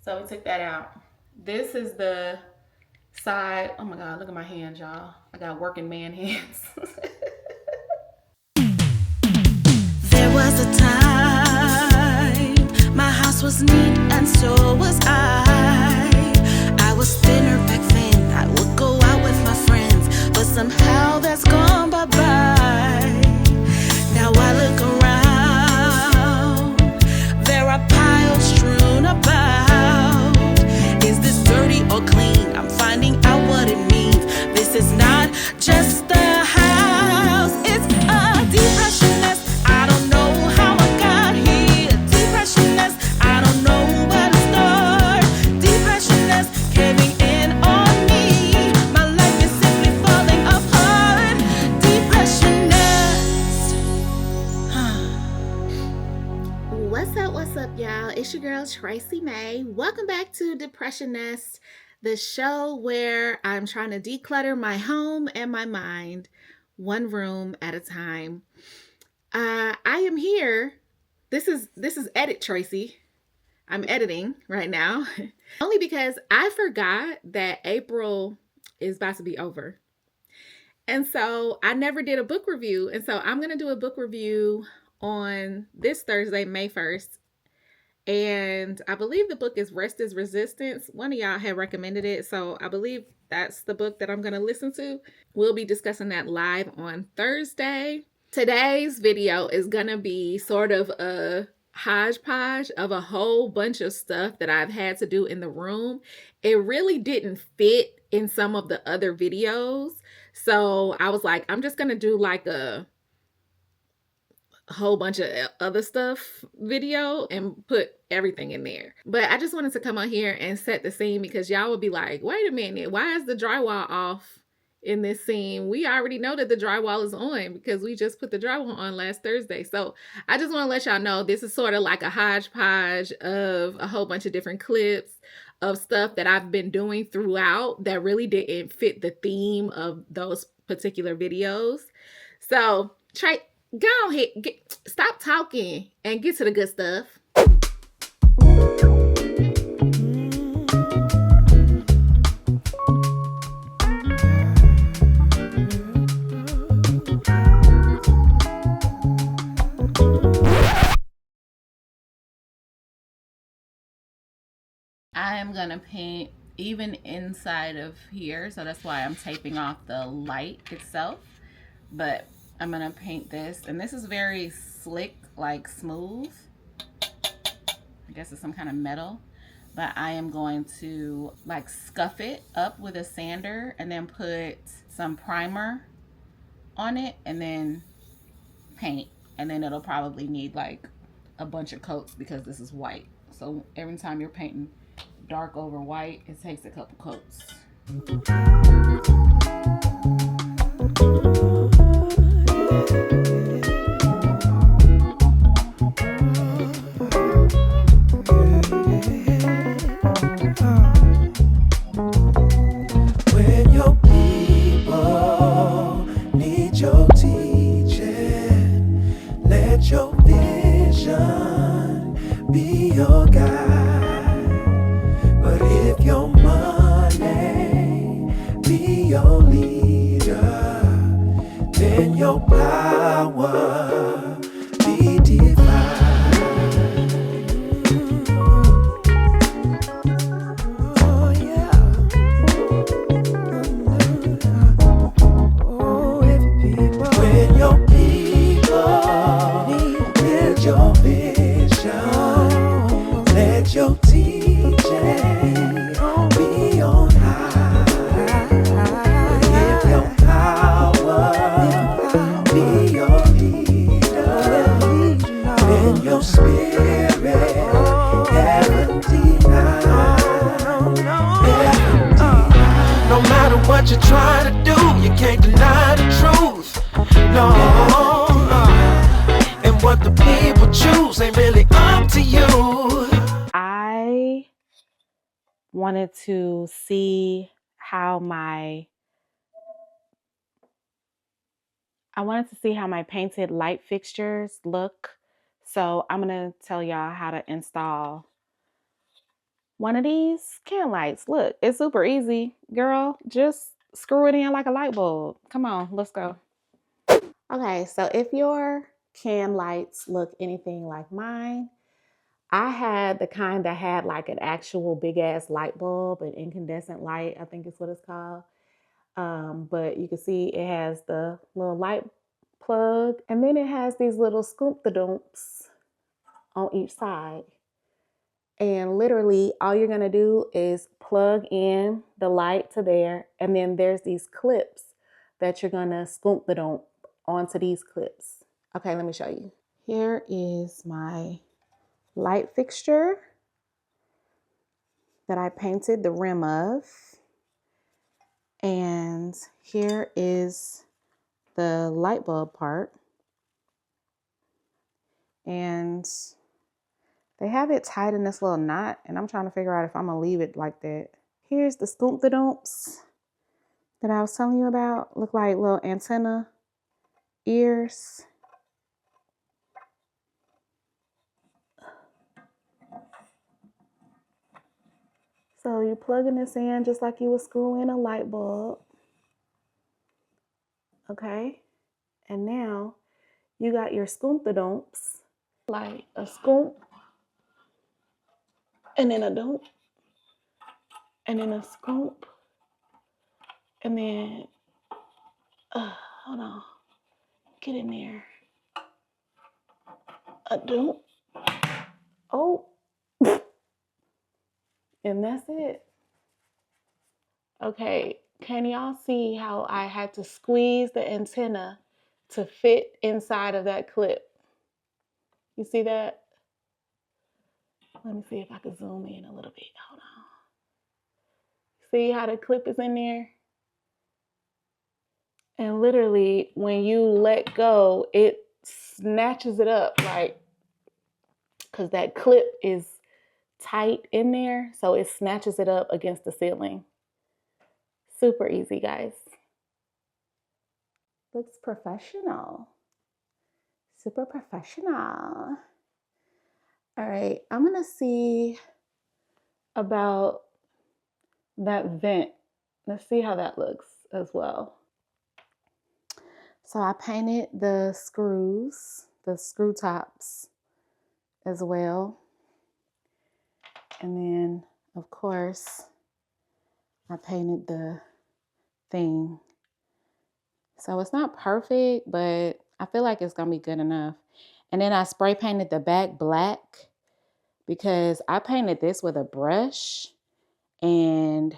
So we took that out. This is the side. Oh my God, look at my hands, y'all. I got working man hands. There was a time my house was neat and so was I. I was thinner back then. I would go out with my friends, but somehow that's gone bye-bye. Now I look around, there are piles strewn about. Is this dirty or clean? I'm finding out what it means. This is not just a house, it's a depression nest. I don't know how I got here. Depression nest, I don't know where to start. Depression nest caving in on me. My life is simply falling apart. Depression nest. What's up, y'all? It's your girl Tracy May. Welcome back to Depression Nest, the show where I'm trying to declutter my home and my mind, one room at a time. I am here. This is Edit Tracy. I'm editing right now, only because I forgot that April is about to be over. And so I never did a book review. And so I'm going to do a book review on this Thursday, May 1st. And I believe the book is Rest is Resistance. One of y'all had recommended it. So I believe that's the book that I'm going to listen to. We'll be discussing that live on Thursday. Today's video is going to be sort of a hodgepodge of a whole bunch of stuff that I've had to do in the room. It really didn't fit in some of the other videos. So I was like, I'm just going to do like a whole bunch of other stuff video and put everything in there. But I just wanted to come on here and set the scene because y'all would be like, wait a minute, why is the drywall off in this scene? We already know that the drywall is on because we just put the drywall on last Thursday. So I just want to let y'all know this is sort of like a hodgepodge of a whole bunch of different clips of stuff that I've been doing throughout that really didn't fit the theme of those particular videos. So go ahead, stop talking and get to the good stuff. I am gonna paint even inside of here, so that's why I'm taping off the light itself. But I'm gonna paint this, and this is very slick, like smooth. I guess it's some kind of metal. But I am going to like scuff it up with a sander and then put some primer on it and then paint. And then it'll probably need like a bunch of coats because this is white. So every time you're painting dark over white, it takes a couple coats. When your people need your teaching, let your vision be your guide. But if your money be your leader, then your power be divine. Oh yeah. Oh, every people. When your people build your vision, let your teaching be on high. But if your power be your leader, then your spirit never deny. No matter what you're trying to do, you can't deny the truth. No. And what the people choose ain't really up to you. I wanted to see how my painted light fixtures look. So I'm going to tell y'all how to install one of these can lights. Look, it's super easy, girl. Just screw it in like a light bulb. Come on, let's go. Okay, so if your can lights look anything like mine, I had the kind that had like an actual big ass light bulb, an incandescent light, I think is what it's called. But you can see it has the little light plug, and then it has these little scoop-the-dumps on each side. And literally all you're gonna do is plug in the light to there, and then there's these clips that you're gonna scoop-the-dump onto these clips. Okay, let me show you. Here is my light fixture that I painted the rim of. And here is the light bulb part. And they have it tied in this little knot, and I'm trying to figure out if I'm gonna leave it like that. Here's the scoop-the-dumps that I was telling you about. Look like little antenna ears. So you're plugging this in just like you would screw in a light bulb. Okay, and now you got your scoop-the-dumps, like a scoop, and then a dump, and then a scoop, and then, hold on, get in there, a dump, oh, and that's it. Okay, can y'all see how I had to squeeze the antenna to fit inside of that clip? You see that? Let me see if I can zoom in a little bit. Hold on. See how the clip is in there? And literally, when you let go, it snatches it up, like, because that clip is tight in there, so it snatches it up against the ceiling. Super easy, guys. Looks professional. Super professional. All right, I'm gonna see about that vent. Let's see how that looks as well. So I painted the screws, the screw tops as well. And then, of course, I painted the thing. So it's not perfect, but I feel like it's gonna be good enough. And then I spray painted the back black because I painted this with a brush and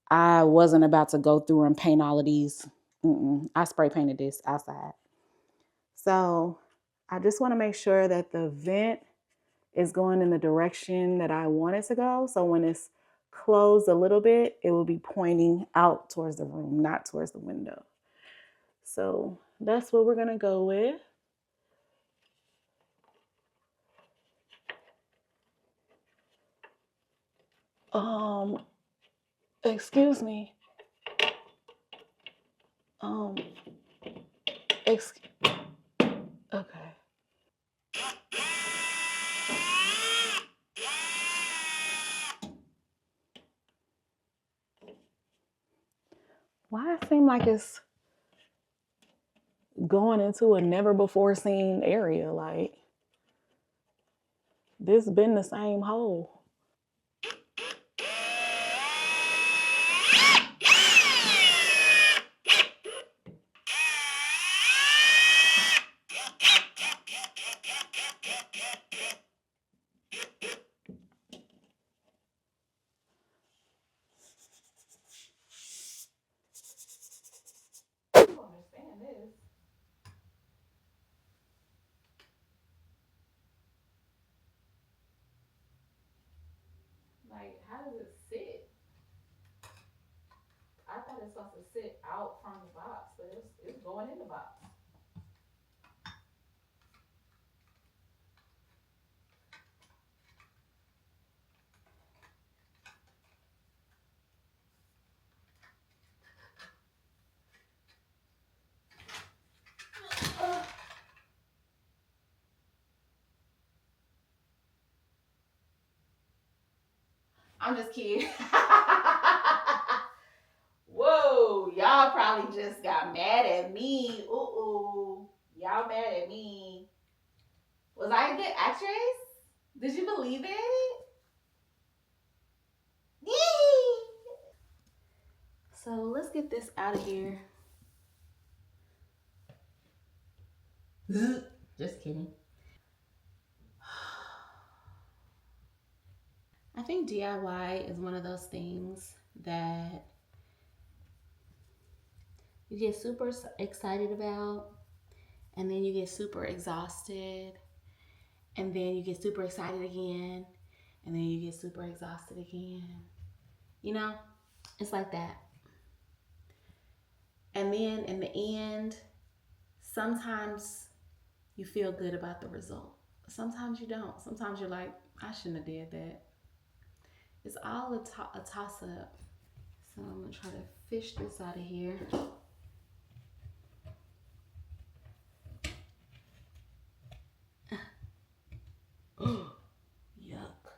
I wasn't about to go through and paint all of these. I spray painted this outside. So I just want to make sure that the vent is going in the direction that I want it to go. So when it's closed a little bit, it will be pointing out towards the room, not towards the window. So that's what we're going to go with. Excuse me. Okay. Why it seem like it's going into a never before seen area? Like, this been the same hole. Like, how does it sit? I thought it's supposed to sit out from the box, but it's going in the box. I'm just kidding. Whoa, y'all probably just got mad at me. Ooh, y'all mad at me. Was I a good actress? Did you believe it? Yee! So let's get this out of here. Just kidding. I think DIY is one of those things that you get super excited about, and then you get super exhausted, and then you get super excited again, and then you get super exhausted again. You know, it's like that. And then in the end, sometimes you feel good about the result. Sometimes you don't. Sometimes you're like, I shouldn't have did that. It's all a toss up. So I'm gonna try to fish this out of here. Yuck.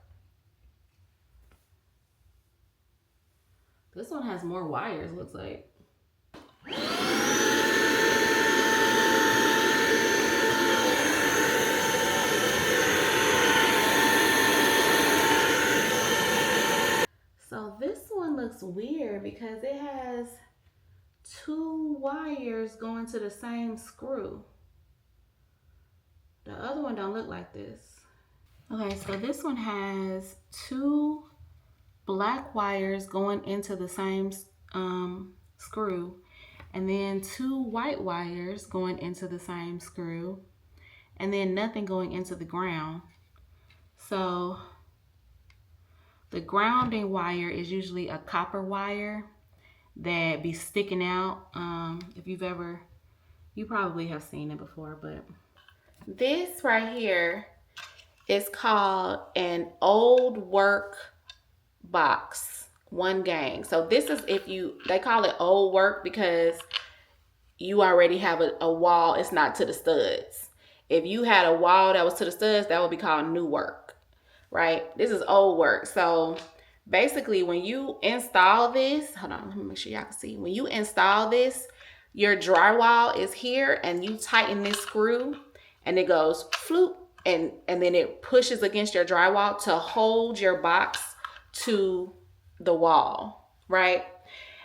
This one has more wires, looks like. So this one looks weird because it has 2 wires going to the same screw. The other one don't look like this. Okay, so this one has 2 black wires going into the same screw, and then 2 white wires going into the same screw, and then nothing going into the ground. So the grounding wire is usually a copper wire that be sticking out. If you probably have seen it before, but this right here is called an old work box, 1 gang. So this is they call it old work because you already have a wall. It's not to the studs. If you had a wall that was to the studs, that would be called new work, right? This is old work. So basically when you install this, hold on, let me make sure y'all can see. When you install this, your drywall is here and you tighten this screw and it goes floop, and then it pushes against your drywall to hold your box to the wall, right?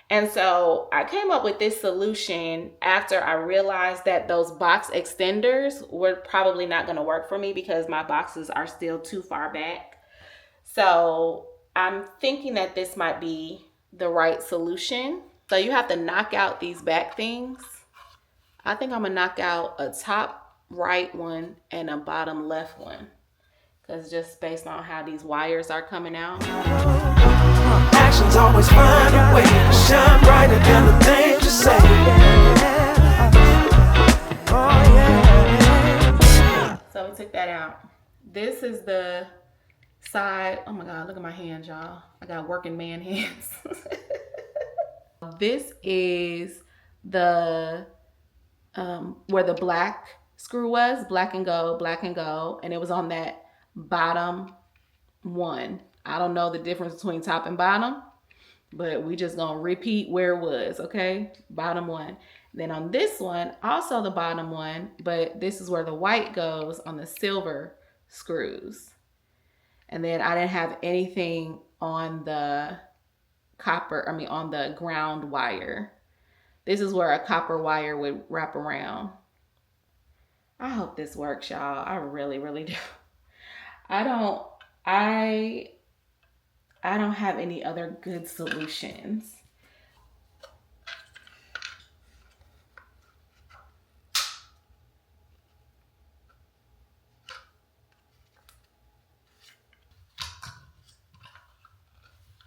And so I came up with this solution after I realized that those box extenders were probably not going to work for me because my boxes are still too far back. So I'm thinking that this might be the right solution. So you have to knock out these back things. I think I'm gonna knock out a top right one and a bottom left one, because just based on how these wires are coming out. Actions always find a way to shine brighter than the things you say. So we took that out. This is the side. Oh my God, look at my hands, y'all. I got working man hands. This is the where the black screw was, black and gold, and it was on that bottom one. I don't know the difference between top and bottom, but we just gonna repeat where it was, okay? Bottom one. Then on this one, also the bottom one, but this is where the white goes on the silver screws. And then I didn't have anything on the on the ground wire. This is where a copper wire would wrap around. I hope this works, y'all. I really, really do. I don't have any other good solutions.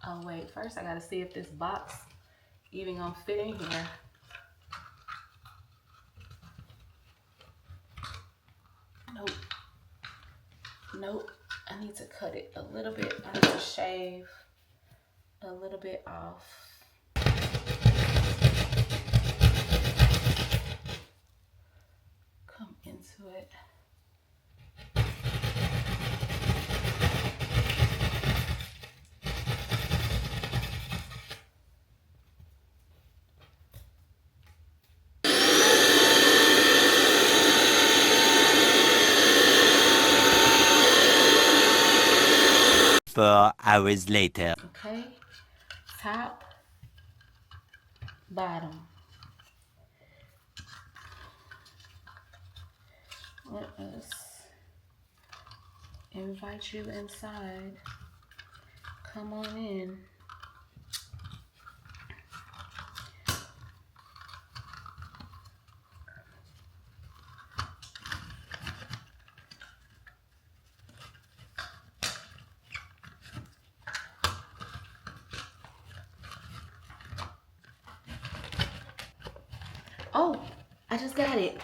Oh wait, first I gotta see if this box even gonna fit in here. Nope. I need to cut it a little bit. I need to shave a little bit off. Come into it. 4 hours later. Okay, top, bottom. Let us invite you inside. Come on in. Oh, I just got it.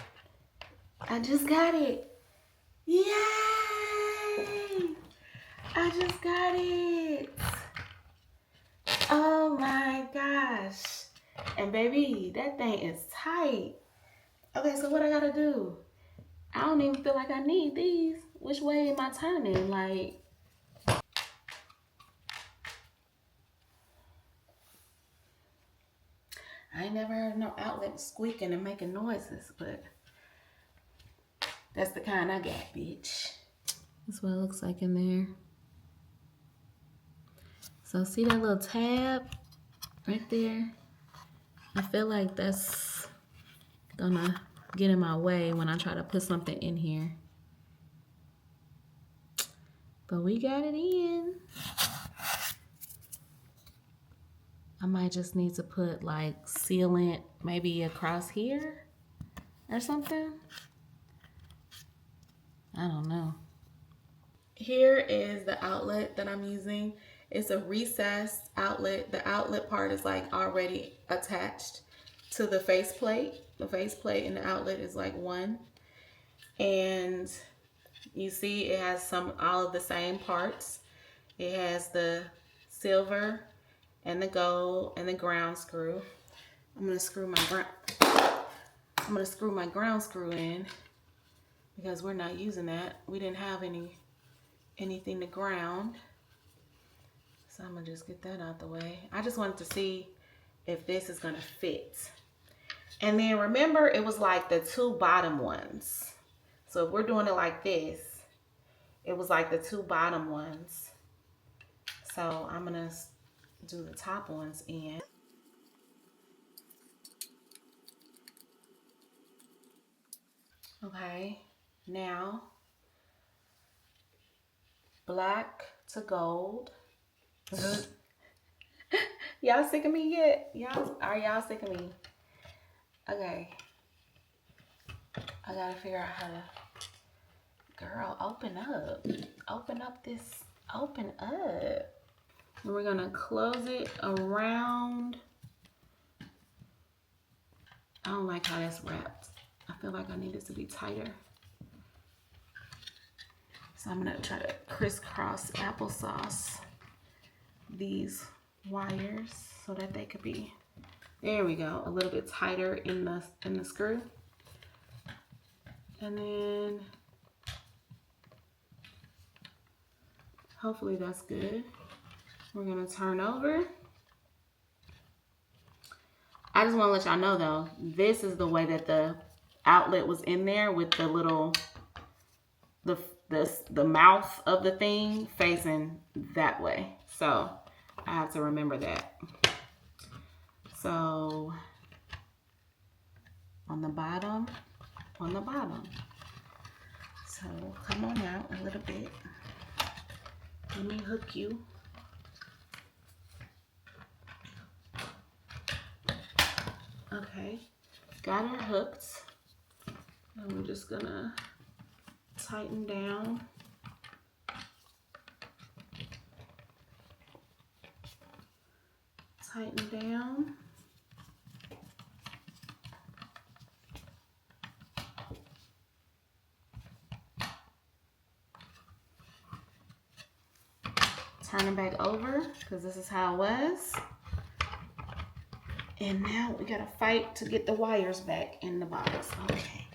I just got it. Yay! I just got it. Oh my gosh. And baby, that thing is tight. Okay, so what I gotta do? I don't even feel like I need these. Which way am I turning? Like, I ain't never heard no outlet squeaking and making noises, but that's the kind I got, bitch. That's what it looks like in there. So see that little tab right there? I feel like that's gonna get in my way when I try to put something in here. But we got it in. I might just need to put like sealant maybe across here or something. I don't know. Here is the outlet that I'm using. It's a recessed outlet. The outlet part is like already attached to the faceplate. The faceplate and the outlet is like one. And you see it has all of the same parts. It has the silver and the gold and the ground screw. I'm gonna screw my ground screw in because we're not using that. We didn't have anything to ground. So I'm gonna just get that out the way. I just wanted to see if this is gonna fit. And then remember, it was like the two bottom ones. So if we're doing it like this, it was like the two bottom ones. So I'm gonna do the top ones in. Okay, now black to gold. Y'all sick of me yet? Are y'all sick of me? Okay. I gotta figure out how to, girl, open up. Open up. And we're gonna close it around. I don't like how that's wrapped. I feel like I need it to be tighter. So I'm gonna try to crisscross applesauce these wires so that they could be, there we go, a little bit tighter in the screw. And then hopefully that's good. We're gonna turn over. I just want to let y'all know though, this is the way that the outlet was in there with the little, the mouth of the thing facing that way. So I have to remember that. So on the bottom. So come on out a little bit. Let me hook you. Okay, got her hooked. And we're just gonna tighten down. Tighten down. Turn it back over because this is how it was. And now we gotta fight to get the wires back in the box. Okay,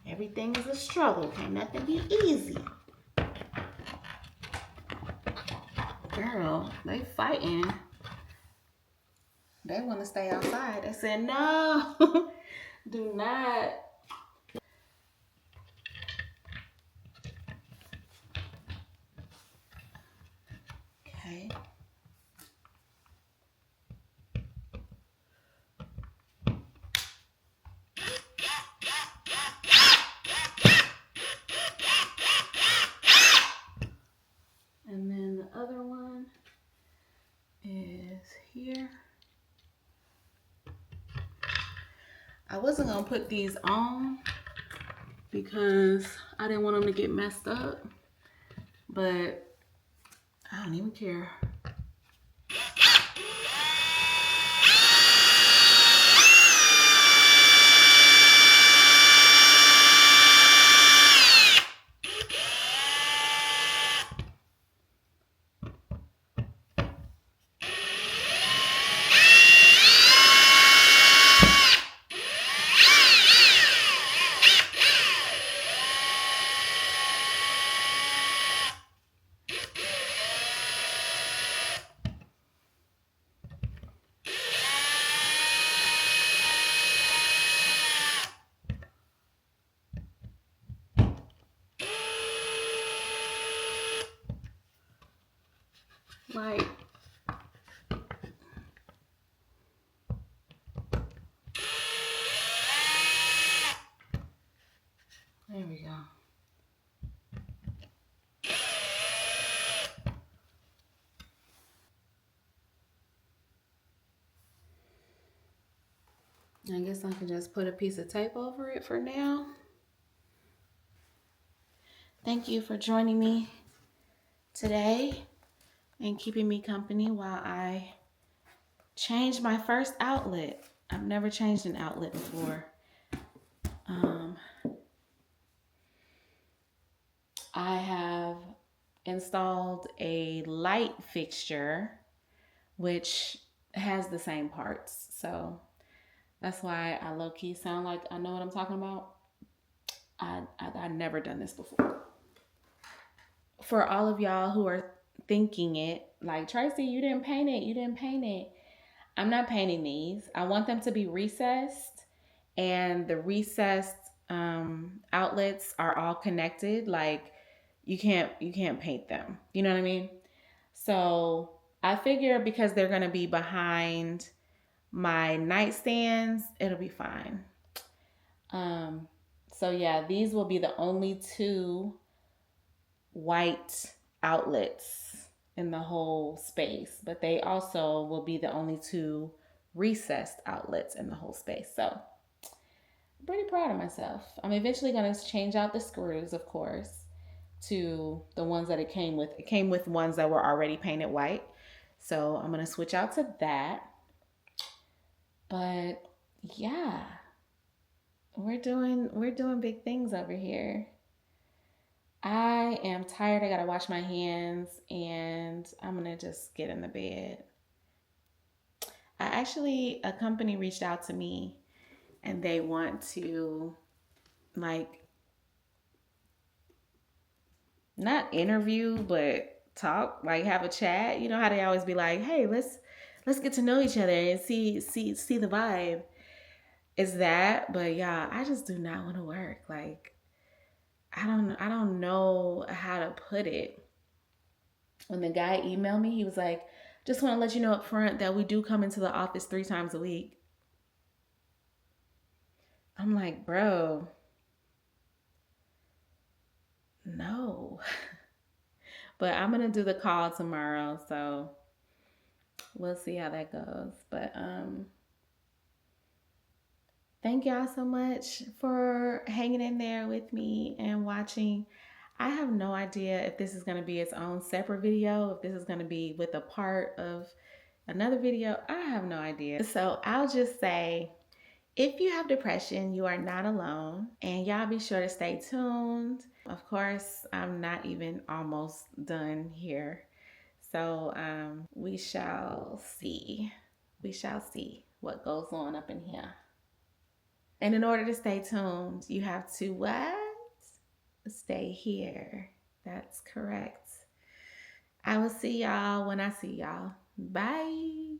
everything is a struggle. Can't nothing be easy. Girl, they fighting. They want to stay outside. They said, no, do not. Okay. And then the other one is here. I wasn't gonna put these on because I didn't want them to get messed up, but I don't even care. Like, there we go. I guess I can just put a piece of tape over it for now. Thank you for joining me today and keeping me company while I change my first outlet. I've never changed an outlet before. I have installed a light fixture, which has the same parts. So that's why I low-key sound like I know what I'm talking about. I've never done this before. For all of y'all who are thinking it, like, Tracy, you didn't paint it. You didn't paint it. I'm not painting these. I want them to be recessed, and the recessed outlets are all connected. Like, you can't paint them. You know what I mean? So I figure because they're gonna be behind my nightstands, it'll be fine. So yeah, these will be the only two white outlets in the whole space, but they also will be the only two recessed outlets in the whole space. So I'm pretty proud of myself. I'm eventually going to change out the screws, of course, to the ones that it came with. It came with ones that were already painted white. So I'm going to switch out to that. But yeah, we're doing big things over here. I am tired. I gotta wash my hands and I'm gonna just get in the bed. A company reached out to me and they want to, like, not interview, but talk, like have a chat. You know how they always be like, hey, let's get to know each other and see the vibe. Is that, but yeah, I just do not want to work. Like, I don't know how to put it. When the guy emailed me, he was like, just want to let you know up front that we do come into the office 3 times a week. I'm like, bro, no. But I'm going to do the call tomorrow, so we'll see how that goes. But thank y'all so much for hanging in there with me and watching. I have no idea if this is going to be its own separate video, if this is going to be with a part of another video. I have no idea. So I'll just say, if you have depression, you are not alone. And y'all be sure to stay tuned. Of course, I'm not even almost done here. So we shall see. We shall see what goes on up in here. And in order to stay tuned, you have to what? Stay here. That's correct. I will see y'all when I see y'all. Bye.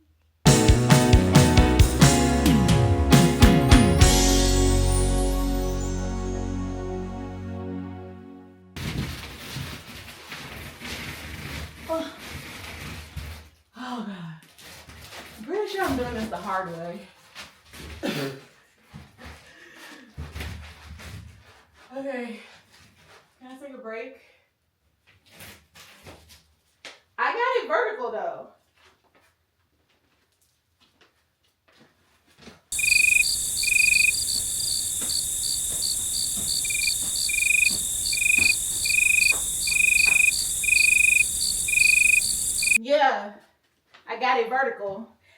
Oh. doing this the hard way. Okay. Can I take a break? I got it vertical though. Yeah, I got it vertical.